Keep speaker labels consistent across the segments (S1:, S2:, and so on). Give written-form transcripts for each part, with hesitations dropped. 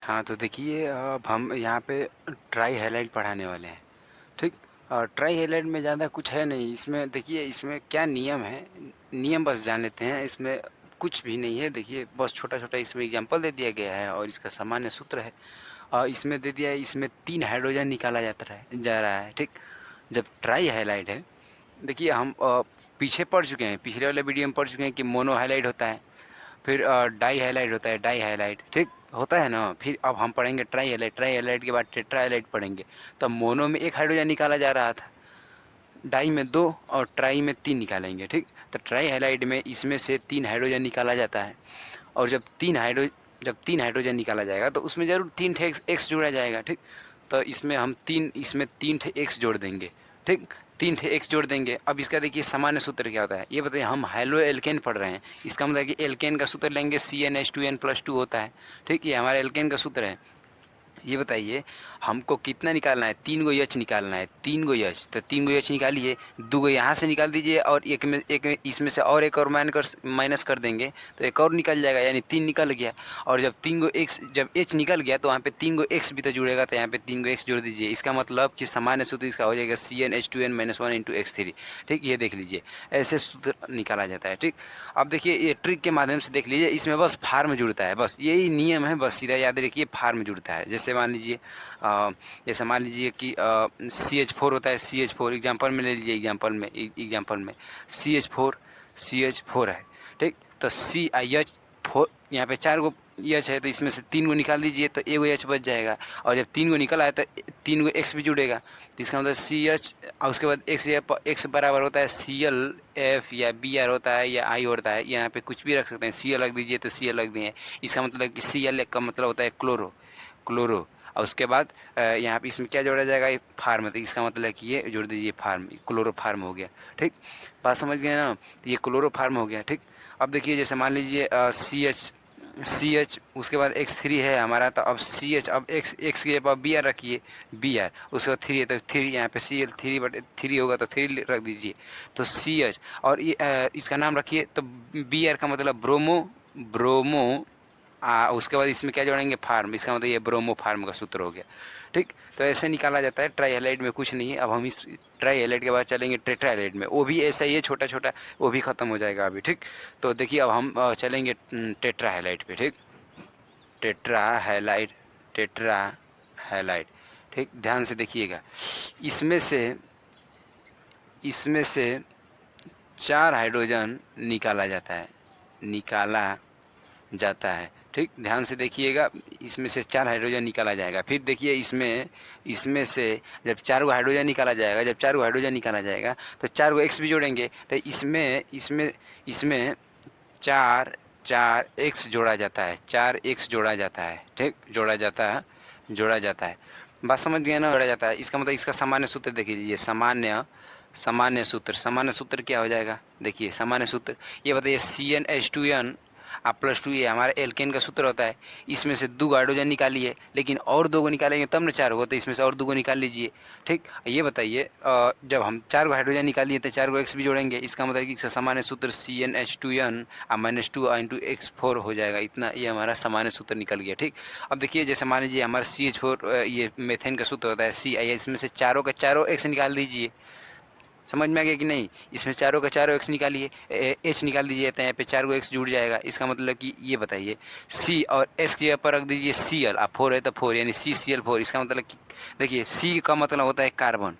S1: हाँ, तो देखिए अब हम यहाँ पे ट्राई हाइलाइट पढ़ाने वाले हैं, ठीक? ट्राई हाइलाइट में ज़्यादा कुछ है नहीं, इसमें देखिए इसमें क्या नियम है, नियम बस जान लेते हैं, इसमें कुछ भी नहीं है। देखिए बस छोटा-छोटा इसमें एग्ज़ाम्पल दे दिया गया है और इसका सामान्य सूत्र है। इसमें दे दिया है, इसमें 3 हाइड्रोजन निकाला जा रहा है, ठीक? जब ट्राई हाइलाइट है, देखिए हम पीछे पढ़ चुके हैं, पिछले वाले वीडियो में पढ़ चुके हैं कि मोनो हाइलाइट होता है, फिर डाई हाइलाइट होता है, डाई हाइलाइट, ठीक होता है ना। फिर अब हम पढ़ेंगे ट्राई हाइलाइट, ट्राई हाइलाइट के बाद टेट्रा हाइलाइट पढ़ेंगे। तब मोनो में 1 हाइड्रोजन निकाला जा रहा था, डाई में 2 और ट्राई में 3 निकालेंगे, ठीक। तो ट्राई हाइलाइट में इसमें से 3 हाइड्रोजन निकाला जाता है और जब 3 हाइड्रोजन निकाला जाएगा तो उसमें ज़रूर 3 ठे एक्स जोड़ा जाएगा, ठीक। तो इसमें 3 ठे एक्स जोड़ देंगे, ठीक। 3 ठे एक्स जोड़ देंगे। अब इसका देखिए सामान्य सूत्र क्या होता है, ये बताइए। हम हाइलो एल्केन पढ़ रहे हैं, इसका मतलब कि एल्केन का सूत्र लेंगे CnH2n+2 होता है, ठीक। ये हमारा एल्केन का सूत्र है। ये बताइए हमको कितना निकालना है, 3 गो एच निकालना है, 3 गो एच। तो 3 गो एच निकालिए, 2 गो यहाँ से निकाल दीजिए और एक में इसमें से और एक और माइनस कर देंगे तो एक और निकल जाएगा, यानी 3 निकल गया। और जब एच निकल गया तो वहाँ पे 3 गो एक्स भी तो जुड़ेगा, तो यहाँ पे 3 गो एक्स जोड़ दीजिए। इसका मतलब कि सामान्य सूत्र इसका हो जाएगा CnH2n-1 × x3, ठीक। ये देख लीजिए, ऐसे सूत्र निकाला जाता है, ठीक। अब देखिए ये ट्रिक के माध्यम से देख लीजिए, इसमें बस फार्म जुड़ता है, बस यही नियम है, बस सीधा याद रखिए फार्म जुड़ता है। जैसे मान लीजिए कि CH4 होता है, CH4 एग्जाम्पल में ले लीजिए, एग्जाम्पल में CH4 है, ठीक। तो CH4 यहाँ पे 4 गो एच है, तो इसमें से 3 गो निकाल दीजिए तो एगो एच बच जाएगा। और जब 3 गो निकल आए तो 3 गो एक्स भी जुड़ेगा, तो इसका मतलब CH और उसके बाद एक्स बराबर होता है ClF या Br होता है या I होता है, यहाँ पे कुछ भी रख सकते हैं। Cl रख दीजिए तो Cl रख दिए। इसका मतलब कि Cl का मतलब होता है क्लोरो। और उसके बाद यहाँ पे इसमें क्या जोड़ा जाएगा, ये फार्म, तो इसका मतलब कि ये जोड़ दीजिए फार्म, क्लोरो फार्म हो गया, ठीक। बात समझ गए ना, तो ये क्लोरो फार्म हो गया, ठीक। अब देखिए जैसे मान लीजिए सी एच उसके बाद X3 है हमारा, तो अब CH, अब एक्स के बाद Br रखिए, Br उसके बाद 3 है तो 3, यहाँ पे Cl3/3 होगा तो 3 रख दीजिए, तो CH। और ये इसका नाम रखिए, तो Br का मतलब ब्रोमो। उसके बाद इसमें क्या जोड़ेंगे, फार्म, इसका मतलब ये ब्रोमो फार्म का सूत्र हो गया, ठीक। तो ऐसे निकाला जाता है। ट्राई हाइलाइट में कुछ नहीं है। अब हम इस ट्राई हाइलाइट के बाद चलेंगे टेट्रा हाइलाइट में, वो भी ऐसा ही है, छोटा छोटा, वो भी ख़त्म हो जाएगा अभी, ठीक। तो देखिए अब हम चलेंगे टेट्रा हाइलाइट पे, ठीक। टेट्रा हाइलाइट, टेट्रा हाइलाइट, ठीक। ध्यान से देखिएगा, इसमें से इसमें से 4 हाइड्रोजन निकाला जाता है, ठीक। ध्यान से देखिएगा, इसमें से 4 हाइड्रोजन निकाला जाएगा। फिर देखिए इसमें इसमें से जब 4 गो हाइड्रोजन निकाला जाएगा तो 4 गो एक्स भी जोड़ेंगे, तो इसमें 4 एक्स जोड़ा जाता है, 4 एक्स जोड़ा जाता है, ठीक। जोड़ा जाता है। बात समझ गए ना, जोड़ा जाता है। इसका मतलब इसका सामान्य सूत्र देख लीजिए, सामान्य सूत्र क्या हो जाएगा, देखिए सामान्य सूत्र, ये बताइए CnH2n +2, ये हमारा एल्केन का सूत्र होता है। इसमें से 2 हाइड्रोजन निकालिए, लेकिन और 2 को निकालेंगे तब ना 4 होगा, तो इसमें से और 2 को निकाल लीजिए, ठीक। ये बताइए जब हम 4 को हाइड्रोजन निकालिए तो 4 को एक्स भी जोड़ेंगे, इसका मतलब कि इसका सामान्य सूत्र CnH2n -2 × X4 हो जाएगा। इतना, ये हमारा सामान्य सूत्र निकल गया, ठीक। अब देखिए जैसे मान लीजिए हमारा CH4 ये मेथेन का सूत्र होता है इसमें से चारों का चारों एक्स निकाल दीजिए। समझ में आ गया कि नहीं, इसमें चारों का चारों एक्स निकालिए, एच निकाल दीजिए, तो यहाँ पे 4 को एक्स जुड़ जाएगा। इसका मतलब कि ये बताइए, सी और एस की जगह पर रख दीजिए Cl, आप 4 है तो 4, यानी CCl4। इसका मतलब कि देखिए सी का मतलब होता है कार्बन,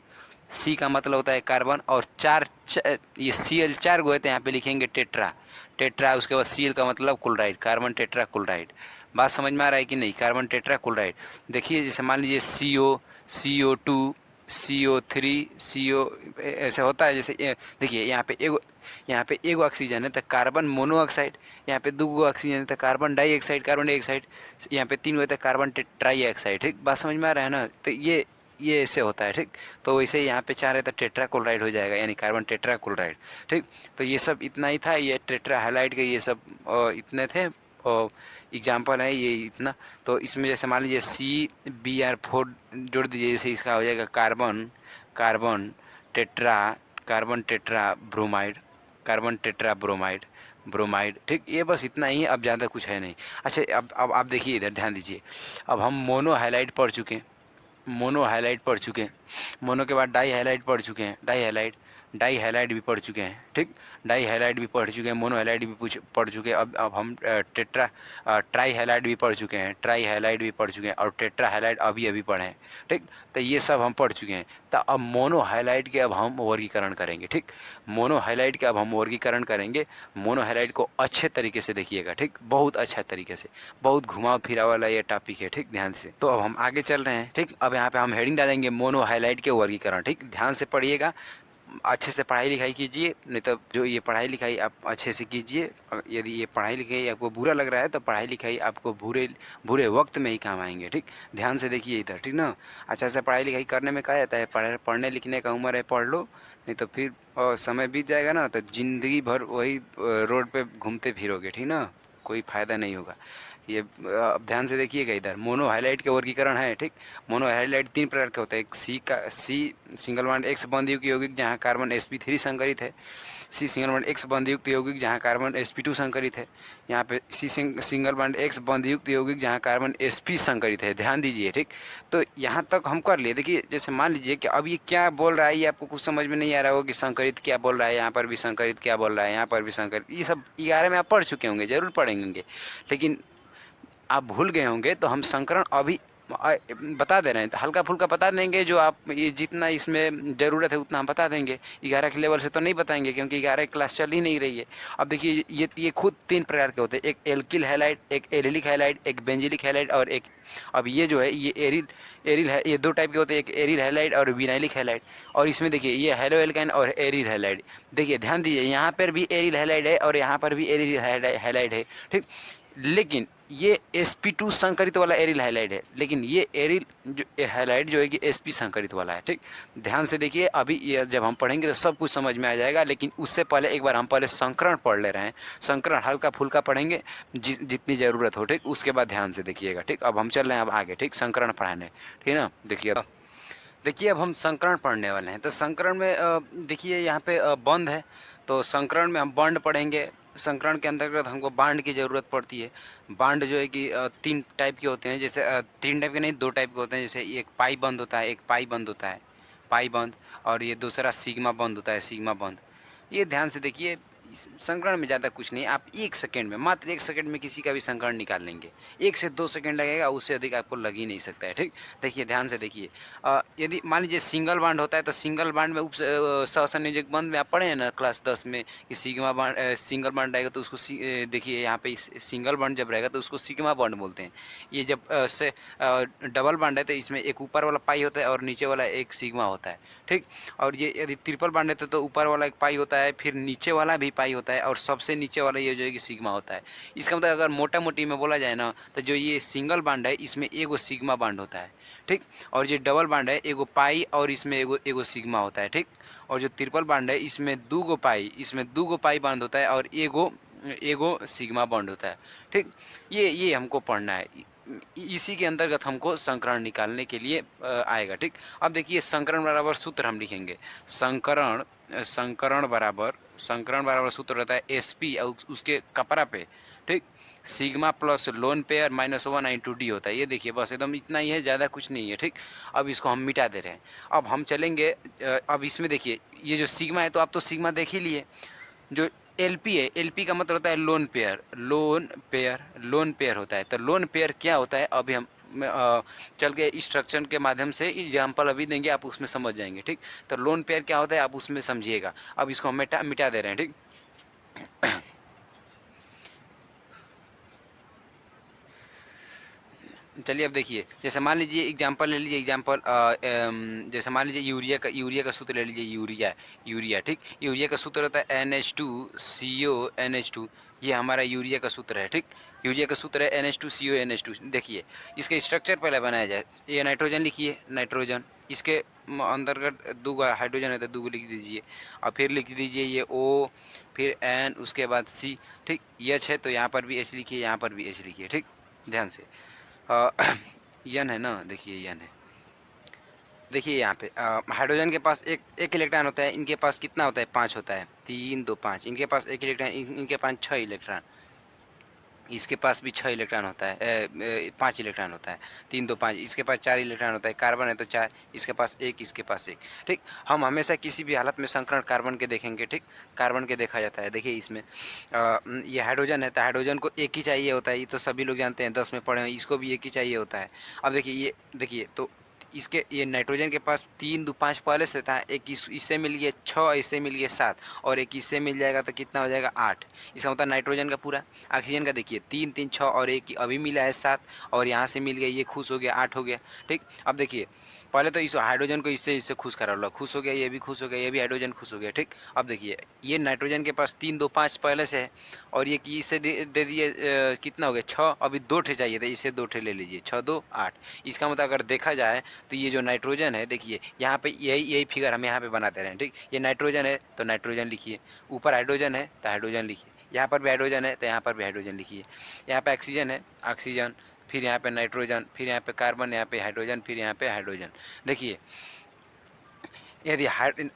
S1: सी का मतलब होता है कार्बन, और ये Cl 4 गो है तो यहाँ पे लिखेंगे टेट्रा। उसके बाद Cl का मतलब क्लोराइड, कार्बन टेट्रा क्लोराइड। बात समझ में आ रहा है कि नहीं, कार्बन टेट्रा क्लोराइड। देखिए जैसे मान लीजिए CO2 CO3 CO, ऐसे होता है। जैसे देखिए यहाँ पे एगो ऑक्सीजन है तो कार्बन मोनोऑक्साइड, यहाँ पे 2 गो ऑक्सीजन है तो कार्बन डाइऑक्साइड, यहाँ पे 3 गो है तो कार्बन ट्राईऑक्साइड, ठीक। बात समझ में आ रहा है ना, तो ये ऐसे होता है, ठीक। तो वैसे ही यहाँ पे 4 है तो टेट्रा क्लोराइड हो जाएगा, यानी कार्बन टेट्रा क्लोराइड, ठीक। तो ये सब इतना ही था, ये टेट्रा हाइलाइट के ये सब इतने थे एग्जाम्पल है ये इतना। तो इसमें जैसे मान लीजिए CBr4 जोड़ दीजिए, जैसे इसका हो जाएगा carbon tetra carbon tetra bromide, carbon tetra bromide. Bromide, ठीक। ये बस इतना ही है, अब ज़्यादा कुछ है नहीं। अच्छा, अब आप देखिए इधर ध्यान दीजिए। अब हम मोनो हाइलाइट पढ़ चुके हैं, मोनो हाइलाइट पढ़ चुके हैं। मोनो के बाद डाई हाइलाइट पढ़ चुके हैं, डाई हाइलाइट भी पढ़ चुके हैं, ठीक। डाई हाइलाइट भी पढ़ चुके हैं, मोनो हाइलाइट भी पढ़ चुके हैं। अब हम ट्राई हाइलाइट भी पढ़ चुके हैं, ट्राई हाइलाइट भी पढ़ चुके हैं, और टेट्रा हाइलाइट अभी अभी पढ़े हैं, ठीक। तो ये सब हम पढ़ चुके हैं। तो अब मोनो हाइलाइट के अब हम वर्गीकरण करेंगे, ठीक। मोनो हाइलाइट के अब हम वर्गीकरण करेंगे। मोनो हाइलाइट को अच्छे तरीके से देखिएगा, ठीक, बहुत अच्छा तरीके से, बहुत घुमाव फिरा वाला ये टॉपिक है, ठीक, ध्यान से। तो अब हम आगे चल रहे हैं, ठीक। अब यहाँ पे हम हेडिंग डालेंगे मोनो हाइलाइट के वर्गीकरण, ठीक। ध्यान से पढ़िएगा, अच्छे से पढ़ाई लिखाई कीजिए, नहीं तो जो ये पढ़ाई लिखाई आप अच्छे से कीजिए। यदि ये पढ़ाई लिखाई आपको बुरा लग रहा है तो पढ़ाई लिखाई आपको बुरे बुरे वक्त में ही काम आएंगे, ठीक। ध्यान से देखिए इधर, ठीक ना। अच्छा से पढ़ाई लिखाई करने में कहा जाता है, पढ़ने लिखने का उम्र है, पढ़ लो, नहीं तो फिर समय बीत जाएगा ना, तो ज़िंदगी भर वही रोड पे घूमते फिरोगे, ठीक ना, कोई फ़ायदा नहीं होगा। ये अब ध्यान से देखिएगा इधर, मोनो हाइलाइट के वर्गीकरण है, ठीक। मोनो हाइलाइट 3 प्रकार के होते हैं। एक सी सिंगल बॉन्ड एक्स बंध युक्त यौगिक जहाँ कार्बन sp3 संकरित है। सी सिंगल बॉन्ड एक्स बंध युक्त यौगिक जहाँ कार्बन sp2 संकरित है। यहाँ पे सी सिंगल बॉन्ड एक्स बंध युक्त यौगिक जहाँ कार्बन sp संकरित है। ध्यान दीजिए, ठीक। तो यहाँ तक हम कर लिए। देखिए, जैसे मान लीजिए कि अब ये क्या बोल रहा है, ये आपको कुछ समझ में नहीं आ रहा होगा कि संकरित क्या बोल रहा है, यहाँ पर भी संकरित क्या बोल रहा है, यहाँ पर भी संकरित, ये सब 11 में आप पढ़ चुके होंगे, जरूर पढ़ेंगे। लेकिन आप भूल गए होंगे, तो हम संकरण अभी बता दे रहे हैं, हल्का फुल्का बता देंगे, जो आप ये जितना इसमें ज़रूरत है उतना हम बता देंगे। 11 के लेवल से तो नहीं बताएंगे, क्योंकि 11 की क्लास चल ही नहीं रही है। अब देखिए, ये खुद 3 प्रकार के होते हैं, एक एल्किल हैलाइड, एक एरिलिक हैलाइड, एक बेंजिलिक हैलाइड, और एक अब ये जो है ये एरिल है। ये 2 टाइप के होते हैं, एक एरिल हैलाइड और विनाइलिक हैलाइड। और इसमें देखिए ये हेलो एल्काइन और एरिल हैलाइड। देखिए ध्यान दीजिए, यहाँ पर भी एरिल हैलाइड है और यहाँ पर भी एरिल हैलाइड है, ठीक। लेकिन ये sp2 संकरित वाला एरिल हाइलाइट है, लेकिन ये एरिल जो हाइलाइट जो है कि sp संकरित वाला है, ठीक। ध्यान से देखिए, अभी ये जब हम पढ़ेंगे तो सब कुछ समझ में आ जाएगा, लेकिन उससे पहले एक बार हम पहले संकरण पढ़ ले रहे हैं। संकरण हल्का फुल्का पढ़ेंगे, जितनी ज़रूरत हो, ठीक। उसके बाद ध्यान से देखिएगा, ठीक। अब हम चल रहे हैं अब आगे, ठीक, संकरण पढ़ाने, ठीक ना। देखिए अब हम संकरण पढ़ने वाले हैं। तो संकरण में देखिए यहाँ पे बंध है, तो संकरण में हम बॉन्ड पढ़ेंगे। संकरण के अंतर्गत हमको बांड की ज़रूरत पड़ती है। बांड जो है कि 3 टाइप के होते हैं, जैसे 3 टाइप के नहीं, 2 टाइप के होते हैं। जैसे एक पाई बंद होता है, एक पाई बंद होता है, पाई बंद, और ये दूसरा सिग्मा बंद होता है, सिग्मा बंद। ये ध्यान से देखिए, इस संकरण में ज़्यादा कुछ नहीं, आप 1 सेकंड में, मात्र 1 सेकंड में किसी का भी संकरण निकाल लेंगे। 1 से 2 सेकंड लगेगा, उससे अधिक आपको लग ही नहीं सकता है, ठीक। देखिए ध्यान से देखिए, यदि मान लीजिए सिंगल बॉन्ड होता है, तो सिंगल बॉन्ड में सहसंयोजक बंध में आप पढ़े हैं ना क्लास 10 में कि सिग्मा बॉन्ड, सिंगल बॉन्ड रहेगा तो उसको देखिए यहाँ पे सिंगल बॉन्ड जब रहेगा तो उसको सिग्मा बॉन्ड बोलते हैं। ये जब डबल बॉन्ड है तो इसमें एक ऊपर वाला पाई होता है और नीचे वाला एक सिग्मा होता है, ठीक। और ये यदि ट्रिपल बॉन्ड है तो ऊपर वाला एक पाई होता है, फिर नीचे वाला भी पाई होता है, और सबसे नीचे वाला ये जो है कि सिग्मा होता है। इसका मतलब अगर मोटा मोटी में बोला जाए ना, तो जो ये सिंगल बॉन्ड है इसमें एगो सिग्मा बॉन्ड होता है, ठीक। और जो डबल बॉन्ड है एगो पाई और इसमें एगो एगो सिग्मा होता है, ठीक। और जो ट्रिपल बॉन्ड है इसमें 2 गो पाई बॉन्ड होता है और एगो एगो सिग्मा बॉन्ड होता है, ठीक। ये हमको पढ़ना है। इसी के अंतर्गत हमको संकरण निकालने के लिए आएगा, ठीक। अब देखिए, संकरण बराबर सूत्र हम लिखेंगे। संकरण संकरण बराबर सूत्र रहता है sp और उसके कपड़ा पे, ठीक, sigma plus lone pair -1/2d होता है। ये देखिए, बस एकदम इतना ही है, ज़्यादा कुछ नहीं है, ठीक। अब इसको हम मिटा दे रहे हैं। अब हम चलेंगे, अब इसमें देखिए, ये जो सिग्मा है तो आप तो सिग्मा देख ही लिए। जो एलपी है, एलपी का मतलब होता है लोन पेयर होता है। तो लोन पेयर क्या होता है, अभी हम चल के स्ट्रक्चर के माध्यम से एग्जाम्पल अभी देंगे, आप उसमें समझ जाएंगे, ठीक। तो लोन पेयर क्या होता है आप उसमें समझिएगा। अब इसको हम मिटा दे रहे हैं, ठीक। चलिए अब देखिए, जैसे मान लीजिए एग्जांपल ले लीजिए, जैसे मान लीजिए यूरिया का सूत्र ले लीजिए। यूरिया, ठीक। यूरिया का सूत्र होता है NH2CO NH2। ये हमारा यूरिया का सूत्र है, ठीक। यूरिया का सूत्र है NH2CO NH2। देखिए, इसका स्ट्रक्चर पहले बनाया जाए। ये नाइट्रोजन लिखिए, नाइट्रोजन, इसके अंतर्गत 2 हाइड्रोजन है तो 2 लिख दीजिए, और फिर लिख दीजिए ये O, फिर N, उसके बाद C, ठीक। H है तो यहाँ पर भी H लिखिए, यहाँ पर भी H लिखिए, ठीक। ध्यान से यन है ना, देखिए यन है। देखिए यहाँ पे हाइड्रोजन के पास एक इलेक्ट्रॉन होता है, इनके पास कितना होता है, 5 होता है, 3 2 5, इनके पास 1 इलेक्ट्रॉन, इनके पास 6 इलेक्ट्रॉन, इसके पास भी 6 इलेक्ट्रॉन होता है, 5 इलेक्ट्रॉन होता है, 3 2 5, इसके पास 4 इलेक्ट्रॉन होता है, कार्बन है तो 4, इसके पास 1, इसके पास 1। ठीक, हम हमेशा किसी भी हालत में संकरण कार्बन के देखेंगे। ठीक, कार्बन के देखा जाता है। देखिए इसमें ये हाइड्रोजन है तो हाइड्रोजन को एक ही चाहिए होता है, ये तो सभी लोग जानते हैं, 10 में पढ़े हैं, इसको भी एक ही चाहिए होता है। अब देखिए ये देखिए, तो इसके ये नाइट्रोजन के पास 3 2 5 पहले से था, एक इससे मिल गया 6, इससे मिल गया 7, और एक इससे मिल जाएगा तो कितना हो जाएगा 8। इसका मतलब नाइट्रोजन का पूरा। ऑक्सीजन का देखिए 3 3 6 और एक अभी मिला है 7, और यहाँ से मिल गया, ये खुश हो गया 8 हो गया। ठीक, अब देखिए पहले तो इस हाइड्रोजन को इससे खुश करा लो, खुश हो गया, ये भी खुश हो गया, ये भी हाइड्रोजन खुश हो गया। ठीक, अब देखिए ये नाइट्रोजन के पास 3 2 5 पहले से है, और ये कि इसे दे दिए कितना हो गया 6, अभी 2 ठे चाहिए था, इसे 2 ठे ले लीजिए, 6 2 8। इसका मतलब अगर देखा जाए तो ये जो नाइट्रोजन है, देखिए यहाँ पे यही फिगर हम यहाँ पे बनाते रहे। ठीक, ये नाइट्रोजन है तो नाइट्रोजन लिखिए, ऊपर हाइड्रोजन है तो हाइड्रोजन लिखिए, यहाँ पर भी हाइड्रोजन है तो यहाँ पर भी हाइड्रोजन लिखिए, यहाँ पे ऑक्सीजन है, ऑक्सीजन, फिर यहाँ पे नाइट्रोजन, फिर यहाँ पे कार्बन, यहाँ पे हाइड्रोजन, फिर यहाँ पे हाइड्रोजन। देखिए यदि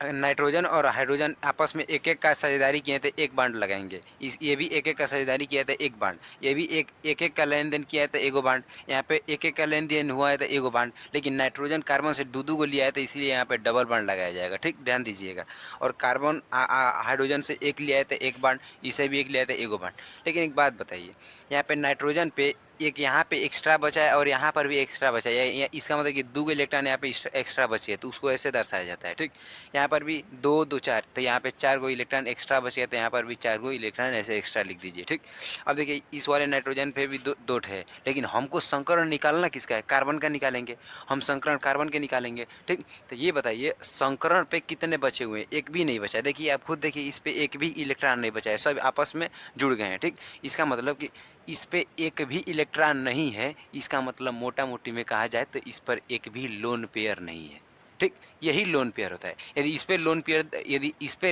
S1: नाइट्रोजन और हाइड्रोजन आपस में एक एक का साझेदारी किए तो एक बांड लगाएंगे, इस ये भी एक एक का साझेदारी किया था एक बांड, ये भी एक एक का लेन देन किया है तो एगो बांड, यहाँ पे एक एक का लेन देन हुआ है तो एगो बांड, लेकिन नाइट्रोजन कार्बन से दो को लिया है तो इसलिए यहाँ पे डबल बांड लगाया जाएगा। ठीक, ध्यान दीजिएगा। और कार्बन हाइड्रोजन से एक लिया है तो एक बांड, इसे भी एक लिया है तो एगो बांड। लेकिन एक बात बताइए, यहाँ पे नाइट्रोजन पे एक यहाँ पे एक्स्ट्रा बचा है और यहाँ पर भी एक्स्ट्रा बचा है, इसका मतलब कि 2 इलेक्ट्रॉन यहाँ पे एक्स्ट्रा बचे है, तो उसको ऐसे दर्शाया जाता है। ठीक, यहाँ पर भी 2 2 4, तो यहाँ पे 4 गो इलेक्ट्रॉन एक्स्ट्रा बचे है, तो यहाँ पर भी 4 गो इलेक्ट्रॉन ऐसे एक्स्ट्रा लिख दीजिए। ठीक, अब देखिए इस वाले नाइट्रोजन पे भी दो है, लेकिन हमको संकरण निकालना किसका है, कार्बन का निकालेंगे, हम संकरण कार्बन के निकालेंगे। ठीक, तो ये बताइए संकरण पे कितने बचे हुए हैं, एक भी नहीं बचा है। देखिए आप खुद देखिए, इस पे एक भी इलेक्ट्रॉन नहीं बचा है, सब आपस में जुड़ गए हैं। ठीक, इसका मतलब कि इस पे एक भी इलेक्ट्रॉन नहीं है, इसका मतलब मोटा मोटी में कहा जाए तो इस पर एक भी लोन पेयर नहीं है। ठीक, यही लोन पेयर होता है। यदि इस पे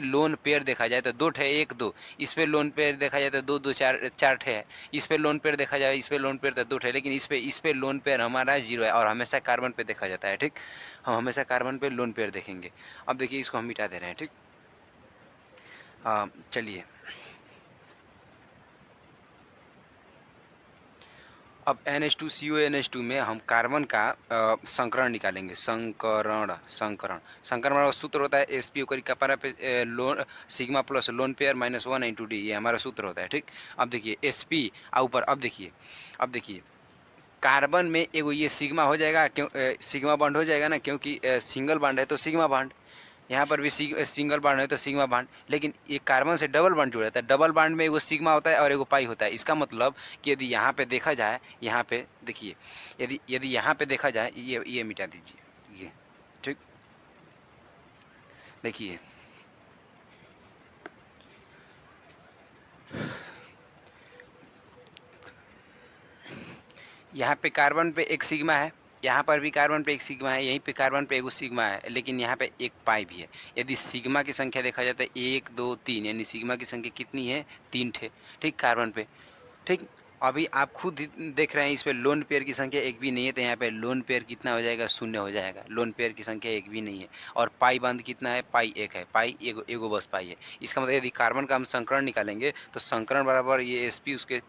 S1: लोन पेयर देखा जाए तो 2 ठे 1 2, इस पे लोन पेयर देखा जाए तो 2 2 4 4 ठे है, इस पे लोन पेयर देखा जाए, इस पे लोन पेयर तो 2 ठे, लेकिन इस पे लोन पेयर हमारा 0 है, और हमेशा कार्बन पे देखा जाता है। ठीक, हम हमेशा कार्बन पे लोन पेयर देखेंगे। अब देखिए इसको हम मिटा दे रहे हैं। ठीक, चलिए अब NH2CONH2 में हम कार्बन का संकरण निकालेंगे। संकरण का सूत्र होता है Sp कपड़ा पे loan sigma plus lone pair minus 1 × D, ये हमारा सूत्र होता है। ठीक, अब देखिए Sp ऊपर, अब देखिए कार्बन में एगो ये सिग्मा हो जाएगा, क्यों सिग्मा बॉन्ड हो जाएगा ना, क्योंकि सिंगल बॉन्ड है तो सिग्मा बॉन्ड, यहाँ पर भी सिंगल बांड है तो सिग्मा बांड, लेकिन ये कार्बन से डबल बांड जुड़ा था, डबल बांड में एगो सिग्मा होता है और एगो पाई होता है। इसका मतलब कि यदि यहाँ पे देखा जाए, यहाँ पे देखिए, यदि यहाँ पे देखा जाए, ये मिटा दीजिए ये। ठीक, देखिए यहाँ पे कार्बन पे एक सिग्मा है, यहाँ पर भी कार्बन पे एक सिग्मा है, यहीं पे कार्बन पे एक सिग्मा है, लेकिन यहाँ पे एक पाई भी है। यदि सिग्मा की संख्या देखा जाता है 1 2 3, यानी सिग्मा की संख्या कितनी है 3 ठे। ठीक, कार्बन पे। ठीक, अभी आप खुद देख रहे हैं इस पे लोन पेयर की संख्या एक भी नहीं है, तो यहाँ पे लोन पेयर कितना हो जाएगा, 0 हो जाएगा। लोन पेयर की संख्या एक भी नहीं है। और पाई बंद कितना है, पाई 1 है, पाई एगो बस पाई है। इसका मतलब यदि कार्बन का हम संकरण निकालेंगे तो संकरण बराबर ये Sp उसके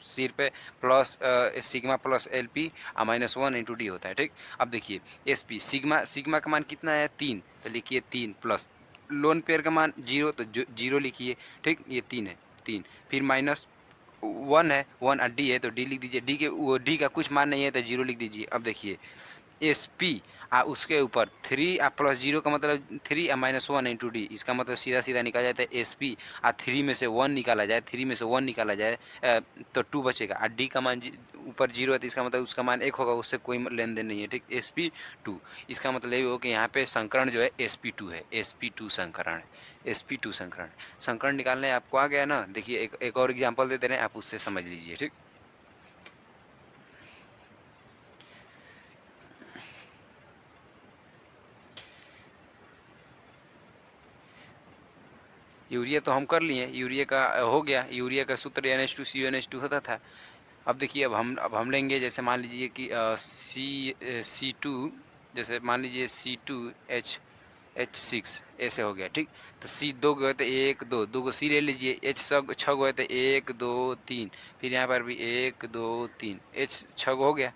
S1: सिर पे plus sigma plus Lp minus 1 × D होता है। ठीक, अब देखिए Sp सिग्मा का मान कितना है 3, तो लिखिए 3 प्लस लोन पेयर का मान 0, तो 0 लिखिए। ठीक, ये 3 है 3, फिर माइनस 1 है, 1 और D है तो D लिख दीजिए, D का कुछ मान नहीं है तो 0 लिख दीजिए। अब देखिए Sp उसके ऊपर 3 प्लस 0 का मतलब 3 माइनस 1 × D, इसका मतलब सीधा सीधा निकाला जाता है Sp 3 में से 1 निकाला जाए, 3 में से 1 निकाला जाए तो 2 बचेगा, और D का मान ऊपर 0 है तो इसका मतलब उसका मान 1 होगा, उससे कोई लेन देन नहीं है। ठीक, Sp2, इसका मतलब ये हो कि यहाँ पे संकरण जो है Sp2 है, Sp2 संकरण है, Sp2 संकरण निकालने आपको आ गया ना। देखिए एक और एग्जाम्पल दे दे रहे हैं, आप उससे समझ लीजिए। ठीक, यूरिया तो हम कर लिए, यूरिया का हो गया, यूरिया का सूत्र NH2CONH2 होता था। अब देखिए अब हम लेंगे, जैसे मान लीजिए कि C2, जैसे मान लीजिए C2H H6 ऐसे हो गया, ठीक। तो C दो गए तो 1 2 2 को C ले लीजिए, H छः गए तो 1 2 3, फिर यहाँ पर भी 1 2 3, H 6 हो गया।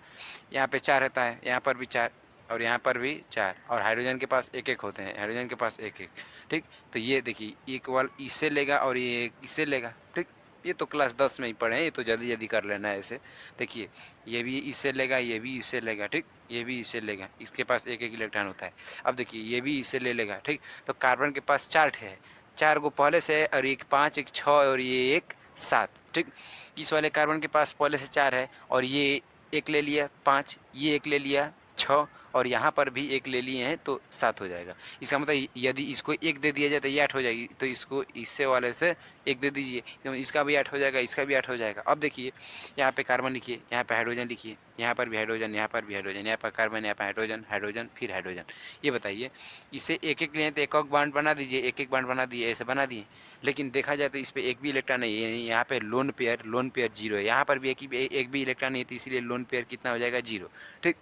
S1: यहाँ पे 4 रहता है, यहाँ पर भी 4 और यहाँ पर भी 4, और हाइड्रोजन के पास एक एक होते हैं, हाइड्रोजन के पास एक एक, ठीक। तो ये देखिए इक्वल इससे लेगा और ये एक इससे लेगा, ठीक। ये तो क्लास 10 में ही पढ़े हैं, ये तो जल्दी जल्दी कर लेना है ऐसे। देखिए ये भी इससे लेगा, ये भी इससे लेगा, ठीक। ये भी इससे लेगा, इसके पास एक एक इलेक्ट्रॉन होता है। अब देखिए ये भी इससे ले लेगा, ठीक। तो कार्बन के पास 4 है, 4 को पहले से है, और एक 5 एक 6 और ये एक 7, ठीक। इस वाले कार्बन के पास पहले से 4 है और ये एक ले लिया 5, ये एक ले लिया 6 और यहाँ पर भी एक ले लिए हैं तो 7 हो जाएगा। इसका मतलब यदि इसको एक दे दिया जाए तो ये 8 हो जाएगी, तो इसको इससे वाले से एक दे दीजिए, तो इसका भी 8 हो जाएगा, इसका भी 8 हो जाएगा। अब देखिए यहाँ पे कार्बन लिखिए, यहाँ पे हाइड्रोजन लिखिए, यहाँ पर भी हाइड्रोजन, यहाँ पर भी हाइड्रोजन, यहाँ पर कार्बन, यहाँ पर हाइड्रोजन, हाइड्रोजन फिर हाइड्रोजन। ये बताइए इसे एक एक लिए तो एक एक बांड बना दीजिए, एक एक बांड बना दिए, ऐसे बना दिए, लेकिन देखा जाए तो इस पर एक भी इलेक्ट्रॉन नहीं है। यहाँ पे लोन पेयर जीरो है, यहाँ पर भी एक भी इलेक्ट्रॉन नहीं है, तो इसीलिए लोन पेयर कितना हो जाएगा 0, ठीक।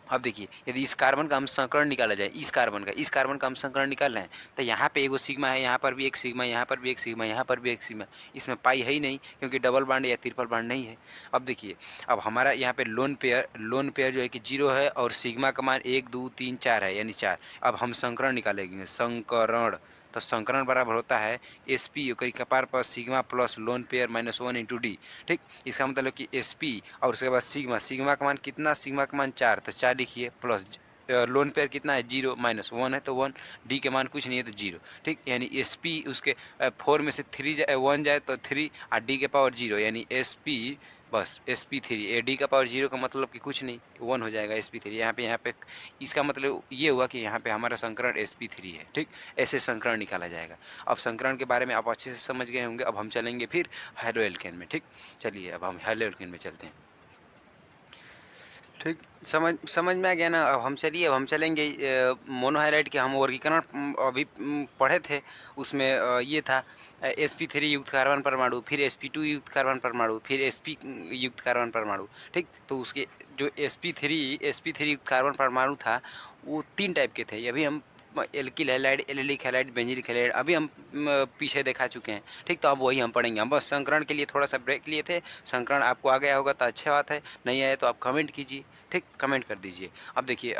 S1: अब देखिए यदि इस कार्बन का हम संकरण निकाला जाए, इस कार्बन का हम संकरण निकाल रहे हैं, तो यहाँ पे एगो सिग्मा है, यहाँ पर भी एक सिग्मा, यहाँ पर भी एक सिग्मा, यहाँ पर भी एक सिग्मा, इसमें पाई है ही नहीं क्योंकि डबल बांड या ट्रिपल बांड नहीं है। अब देखिए अब हमारा यहाँ पे लोन पेयर जो है कि 0 है और सिग्मा का मान 1 2 3 4 है, यानी 4। अब हम संकरण निकालेंगे, संकरण, तो संकरण बराबर होता है SP कपार पर sigma plus lone pair -1 into D, ठीक। इसका मतलब कि SP और उसके बाद सिग्मा का मान कितना, सिग्मा का मान 4, तो 4 लिखिए प्लस लोन पेयर कितना है 0 -1 है तो 1, डी के मान कुछ नहीं है तो 0, ठीक। यानी SP उसके 4 में से 3 1 जाए तो 3 और डी के पावर 0, यानी SP बस SP3, डी का पावर 0 का मतलब कि कुछ नहीं 1 हो जाएगा SP3। यहाँ पे इसका मतलब ये हुआ कि यहाँ पे हमारा संकरण SP3 है, ठीक। ऐसे संकरण निकाला जाएगा। अब संकरण के बारे में आप अच्छे से समझ गए होंगे। अब हम चलेंगे फिर हाइड्रोएल्केन में, ठीक। चलिए अब हम हाइड्रोएल्केन में चलते हैं, ठीक। समझ में आ गया ना। अब हम चलेंगे मोनोहाइड्राइड के हम वर्गीकरण अभी पढ़े थे, उसमें ये था sp3 युक्त कार्बन परमाणु, फिर sp2 युक्त कार्बन परमाणु, फिर sp युक्त कार्बन परमाणु, ठीक। तो उसके जो sp3 युक्त कार्बन परमाणु था वो 3 टाइप के थे। अभी हम alkyl halide, allylic halide, benzylic halide अभी हम पीछे देखा चुके हैं, ठीक। तो अब वही हम पढ़ेंगे। हम बस संकरण के लिए थोड़ा सा ब्रेक लिए थे, संकरण आपको आ गया होगा तो अच्छी बात है, नहीं आया तो आप कमेंट कीजिए, ठीक, कमेंट कर दीजिए। अब देखिए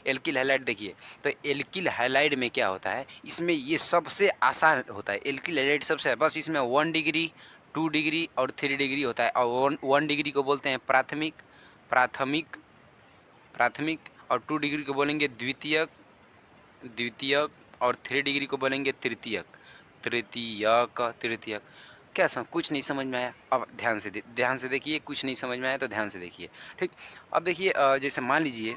S1: एल्किल हैलाइड देखिए, तो एल्किल हैलाइड में क्या होता है, इसमें ये सबसे आसान होता है एल्किल हैलाइड सबसे, बस इसमें 1 डिग्री 2 डिग्री और 3 डिग्री होता है। और 1 डिग्री को बोलते हैं प्राथमिक प्राथमिक प्राथमिक और 2 डिग्री को बोलेंगे द्वितीयक द्वितीयक और 3 डिग्री को बोलेंगे तृतीयक तृतीयक। क्या कुछ नहीं समझ में आया? अब ध्यान से देखिए, कुछ नहीं समझ में आया तो ध्यान से देखिए, ठीक। अब देखिए जैसे मान लीजिए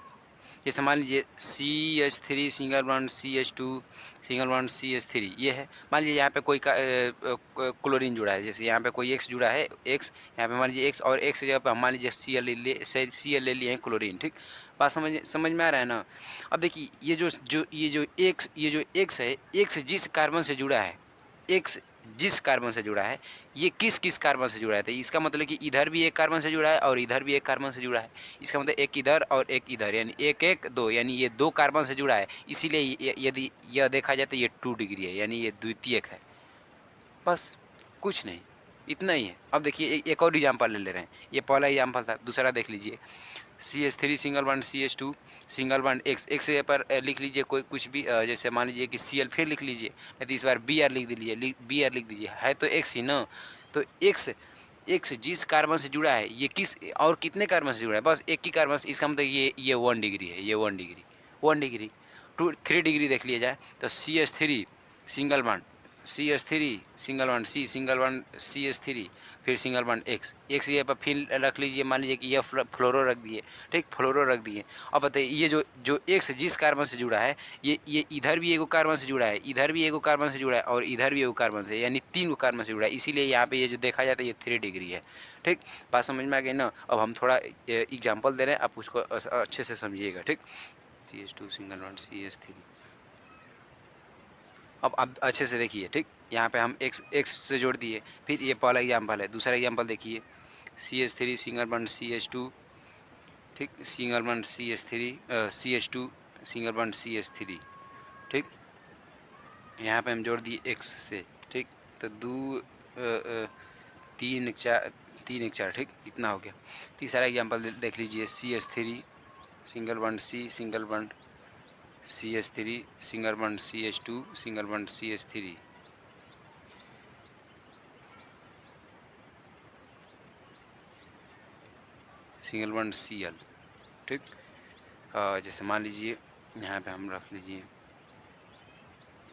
S1: CH3 single bond CH2 single bond CH3, ये है। मान लीजिए यहाँ पे कोई क्लोरीन जुड़ा है, जैसे यहाँ पे कोई X जुड़ा है, X यहाँ पे मान लीजिए X, और X की जगह पे हम मान लीजिए Cl ले लिए हैं क्लोरीन, ठीक। बात समझ में आ रहा है ना? अब देखिए ये जो X है, X जिस कार्बन से जुड़ा है, X जिस कार्बन से जुड़ा है, ये किस कार्बन से जुड़ा है, तो इसका मतलब कि इधर भी एक कार्बन से जुड़ा है और इधर भी एक कार्बन से जुड़ा है। इसका मतलब एक इधर और एक इधर, यानी 1 1 2, यानी ये 2 कार्बन से जुड़ा है। इसीलिए यदि यह देखा जाए तो ये 2 डिग्री है, यानी ये द्वितीयक है। बस कुछ नहीं, इतना ही है। अब देखिए एक और एग्जाम्पल ले रहे हैं, ये पहला एग्जाम्पल था, दूसरा देख लीजिए। CH3 single bond CH2 single bond X पर लिख लीजिए कोई कुछ भी, जैसे मान लीजिए कि Cl फिर लिख लीजिए, नहीं तो इस बार Br लिख दीजिए, है तो X ही ना। तो X जिस कार्बन से जुड़ा है, ये किस और कितने कार्बन से जुड़ा है, बस एक ही कार्बन से। इसका मतलब ये 1 डिग्री है, ये 1 डिग्री 3 डिग्री देख लिया जाए तो CH3 single bond CH3 single bond CH3 फिर सिंगल बॉन्ड X ये पर फिर रख लीजिए, मान लीजिए कि ये फ्लोरो रख दिए, ठीक, फ्लोरो रख दिए। अब बताइए ये जो X जिस कार्बन से जुड़ा है, ये इधर भी एगो कार्बन से जुड़ा है, इधर भी एगो कार्बन से जुड़ा है और इधर भी एगो कार्बन से, यानी 3 गो कार्बन से जुड़ा है। इसीलिए यहाँ पे ये जो देखा जाता है ये 3 डिग्री है, ठीक। बात समझ में आ गई ना? अब हम थोड़ा एग्जाम्पल दे रहे हैं, आप उसको अच्छे से समझिएगा, ठीक। CH2 सिंगल बॉन्ड CH3, अब अच्छे से देखिए, ठीक। यहाँ पे हम x से जोड़ दिए, फिर ये पहला एग्जाम्पल है। दूसरा एग्जाम्पल देखिए, CH3 सिंगल बॉन्ड CH2, ठीक, single bond CH2 single bond CH3, ठीक। यहाँ पे हम जोड़ दिए x से, ठीक। तो तीन एक चार, तीन एक चार, ठीक, इतना हो गया। तीसरा एग्जाम्पल देख लीजिए, CH3 single bond C, single bond CH3, single bond CH2, single bond CH3, single bond Cl, ठीक। जैसे मान लीजिए यहाँ पे हम रख लीजिए,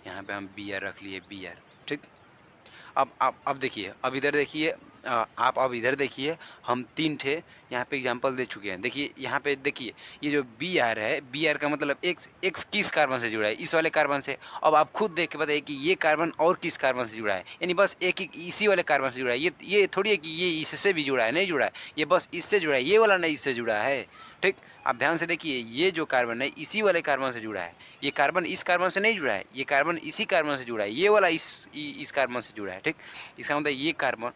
S1: यहाँ पे हम Br रख लिए, Br, ठीक। अब देखिए, अब इधर देखिए, आप अब इधर देखिए, हम तीन ठे यहाँ पे एग्जांपल दे चुके हैं। देखिए यहाँ पे देखिए, ये जो बी आर है, बी आर का मतलब एक्स, एक्स किस कार्बन से जुड़ा है, इस वाले कार्बन से। अब आप खुद देख के बताइए कि ये कार्बन और किस कार्बन से जुड़ा है, यानी बस एक एक इसी वाले कार्बन से जुड़ा है। ये थोड़ी है कि ये इससे भी जुड़ा है, नहीं जुड़ा है, ये बस इससे जुड़ा है, ये वाला नहीं इससे जुड़ा है, ठीक। आप ध्यान से देखिए, ये जो कार्बन है इसी वाले कार्बन से जुड़ा है, ये कार्बन इस कार्बन से नहीं जुड़ा है, ये कार्बन इसी कार्बन से जुड़ा है, ये वाला इस कार्बन से जुड़ा है, ठीक। इसका मतलब ये कार्बन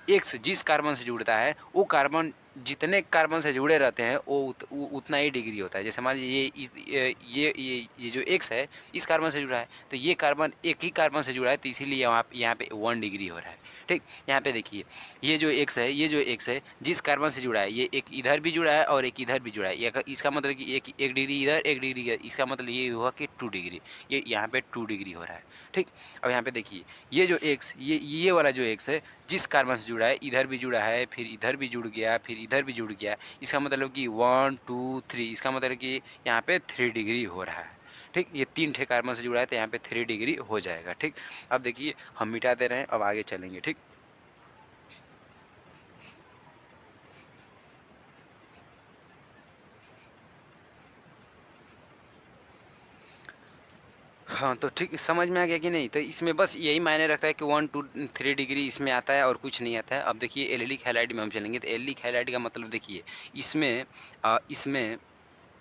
S1: एक्स जिस कार्बन से जुड़ता है, वो कार्बन जितने कार्बन से जुड़े रहते हैं वो उतना ही डिग्री होता है। जैसे मान लीजिए ये जो एक्स है इस कार्बन से जुड़ा है, तो ये कार्बन एक ही कार्बन से जुड़ा है, तो इसीलिए यहाँ पे 1 डिग्री हो रहा है, ठीक। यहाँ पे देखिए, ये जो एक्स है, ये जो एक्स है जिस कार्बन से जुड़ा है, ये एक इधर भी जुड़ा है और एक इधर भी जुड़ा है। इसका मतलब कि एक डिग्री इधर, एक डिग्री इधर, इसका मतलब ये हुआ कि 2 डिग्री, ये यहाँ पे 2 डिग्री हो रहा है, ठीक। अब यहाँ पे देखिए, ये जो एक्स, ये वाला जो एक्स है जिस कार्बन से जुड़ा है, इधर भी जुड़ा है, फिर इधर भी जुड़ गया, फिर इधर भी जुड़ गया, इसका मतलब कि 1 2 3, इसका मतलब कि यहाँ पे 3 डिग्री हो रहा है, ठीक। ये तीन ठे कार्बन से जुड़ा है, तो यहाँ पे 3 डिग्री हो जाएगा, ठीक। अब देखिए हम मिटा दे रहे हैं, अब आगे चलेंगे, ठीक। हाँ, तो ठीक समझ में आ गया कि नहीं। तो इसमें बस यही मायने रखता है कि 1 2 3 डिग्री इसमें आता है और कुछ नहीं आता है। अब देखिए एलिलिक हैलाइड में हम चलेंगे, तो एलिलिक हैलाइड का मतलब देखिए, इसमें इसमें